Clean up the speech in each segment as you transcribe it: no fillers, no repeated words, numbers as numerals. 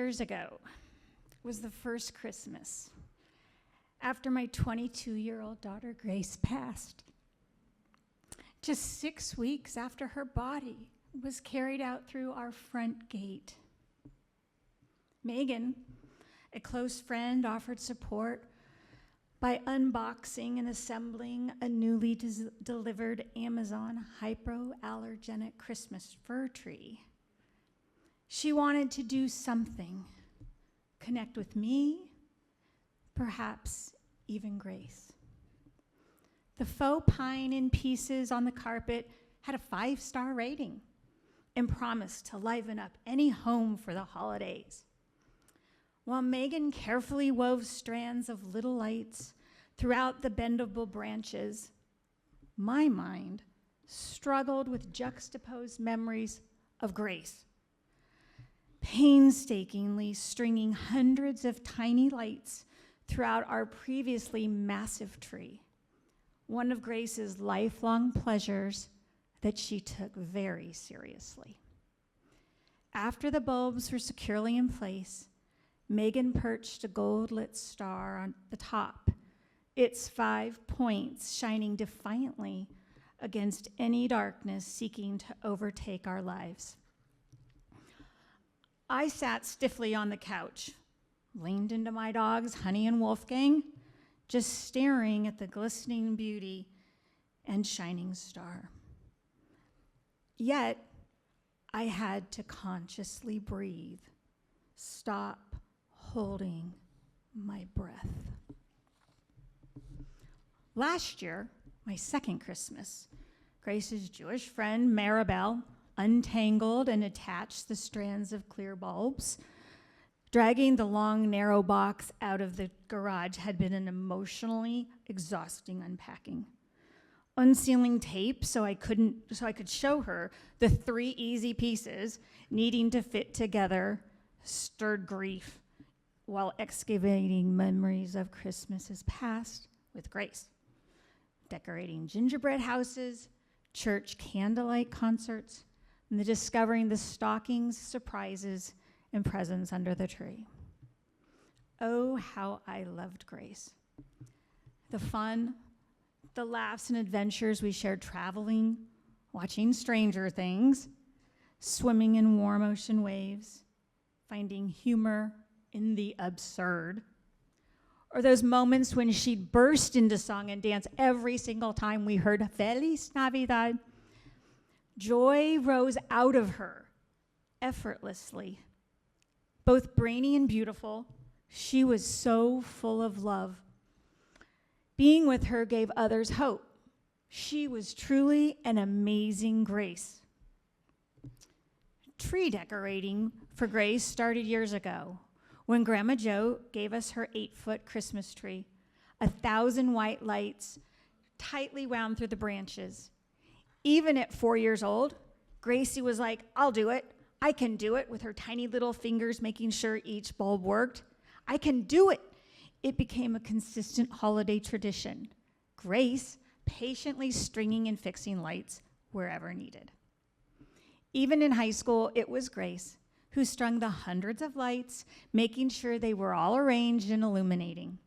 years ago was the first Christmas after my 22-year-old daughter Grace passed. Just 6 weeks after her body was carried out through our front gate. Megan, a close friend, offered support by unboxing and assembling a newly delivered Amazon hypoallergenic Christmas fir tree. She wanted to do something, connect with me, perhaps even Grace. The faux pine in pieces on the carpet had a 5-star rating and promised to liven up any home for the holidays. While Megan carefully wove strands of little lights throughout the bendable branches, my mind struggled with juxtaposed memories of Grace, painstakingly stringing hundreds of tiny lights throughout our previously massive tree, one of Grace's lifelong pleasures that she took very seriously. After the bulbs were securely in place, Megan perched a gold-lit star on the top, its 5 points shining defiantly against any darkness seeking to overtake our lives. I sat stiffly on the couch, leaned into my dogs, Honey and Wolfgang, just staring at the glistening beauty and shining star. Yet, I had to consciously breathe, stop holding my breath. Last year, my second Christmas, Grace's Jewish friend Maribel untangled and attached the strands of clear bulbs. Dragging the long, narrow box out of the garage had been an emotionally exhausting unpacking. Unsealing tape so I could show her the 3 easy pieces needing to fit together stirred grief while excavating memories of Christmases past with Grace. Decorating gingerbread houses, church candlelight concerts, and discovering the stockings, surprises, and presents under the tree. Oh, how I loved Grace. The fun, the laughs and adventures we shared traveling, watching Stranger Things, swimming in warm ocean waves, finding humor in the absurd, or those moments when she'd burst into song and dance every single time we heard Feliz Navidad. Joy rose out of her effortlessly. Both brainy and beautiful, she was so full of love. Being with her gave others hope. She was truly an amazing Grace. Tree decorating for Grace started years ago when Grandma Jo gave us her 8-foot Christmas tree, 1,000 white lights tightly wound through the branches. Even at 4 years old, Gracie was like, I'll do it. I can do it, with her tiny little fingers making sure each bulb worked. I can do it. It became a consistent holiday tradition. Grace patiently stringing and fixing lights wherever needed. Even in high school, it was Grace who strung the hundreds of lights, making sure they were all arranged and illuminating.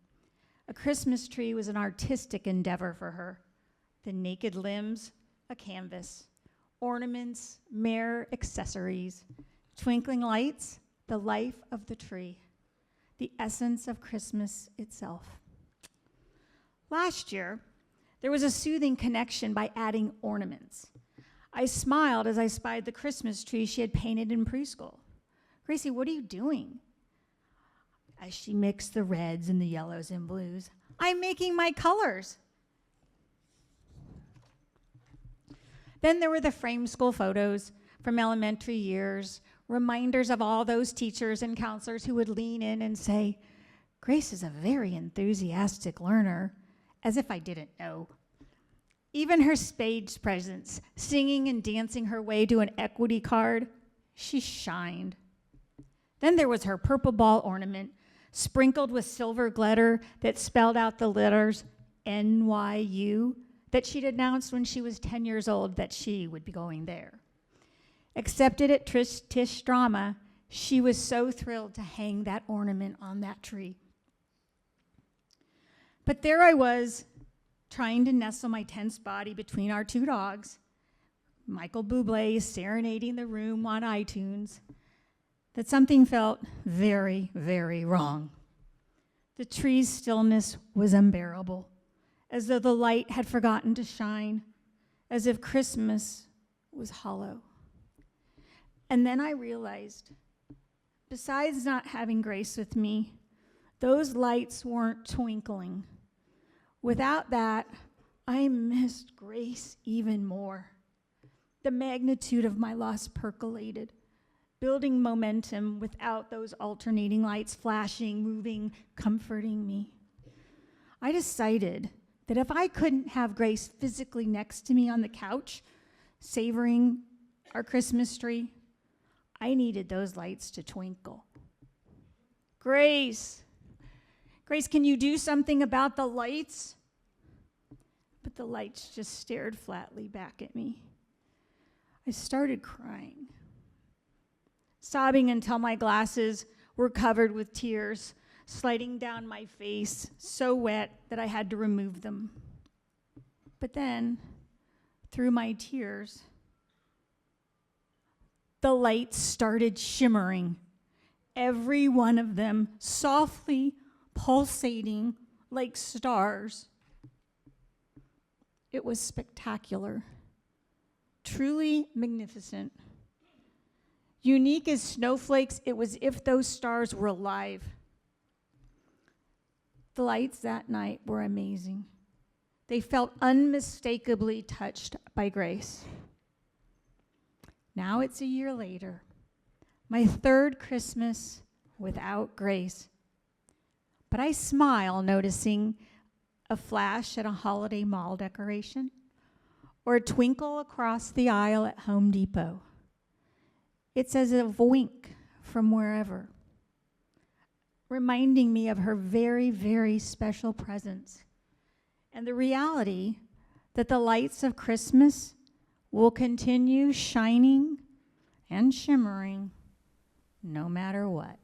A Christmas tree was an artistic endeavor for her. The naked limbs, a canvas. Ornaments, mere accessories. Twinkling lights, the life of the tree. The essence of Christmas itself. Last year, there was a soothing connection by adding ornaments. I smiled as I spied the Christmas tree she had painted in preschool. Gracie, what are you doing? As she mixed the reds and the yellows and blues, I'm making my colors. Then there were the framed school photos from elementary years, reminders of all those teachers and counselors who would lean in and say, Grace is a very enthusiastic learner, as if I didn't know. Even her stage presence, singing and dancing her way to an equity card, she shined. Then there was her purple ball ornament, sprinkled with silver glitter that spelled out the letters NYU that she'd announced when she was 10 years old that she would be going there. Accepted at Tisch Drama, She was so thrilled to hang that ornament on that tree. But there I was, trying to nestle my tense body between our two dogs, Michael Bublé serenading the room on iTunes, that something felt very, very wrong. The tree's stillness was unbearable, as though the light had forgotten to shine, as if Christmas was hollow. And then I realized, besides not having Grace with me, those lights weren't twinkling. Without that, I missed Grace even more. The magnitude of my loss percolated, building momentum without those alternating lights flashing, moving, comforting me. I decided that if I couldn't have Grace physically next to me on the couch, savoring our Christmas tree, I needed those lights to twinkle. Grace, can you do something about the lights? But the lights just stared flatly back at me. I started crying, sobbing until my glasses were covered with tears, sliding down my face, so wet that I had to remove them. But then, through my tears, the lights started shimmering, every one of them softly pulsating like stars. It was spectacular, truly magnificent. Unique as snowflakes, it was as if those stars were alive. The lights that night were amazing. They felt unmistakably touched by Grace. Now it's a year later, my third Christmas without Grace. But I smile noticing a flash at a holiday mall decoration or a twinkle across the aisle at Home Depot. It's as a wink from wherever, reminding me of her very, very special presence and the reality that the lights of Christmas will continue shining and shimmering no matter what.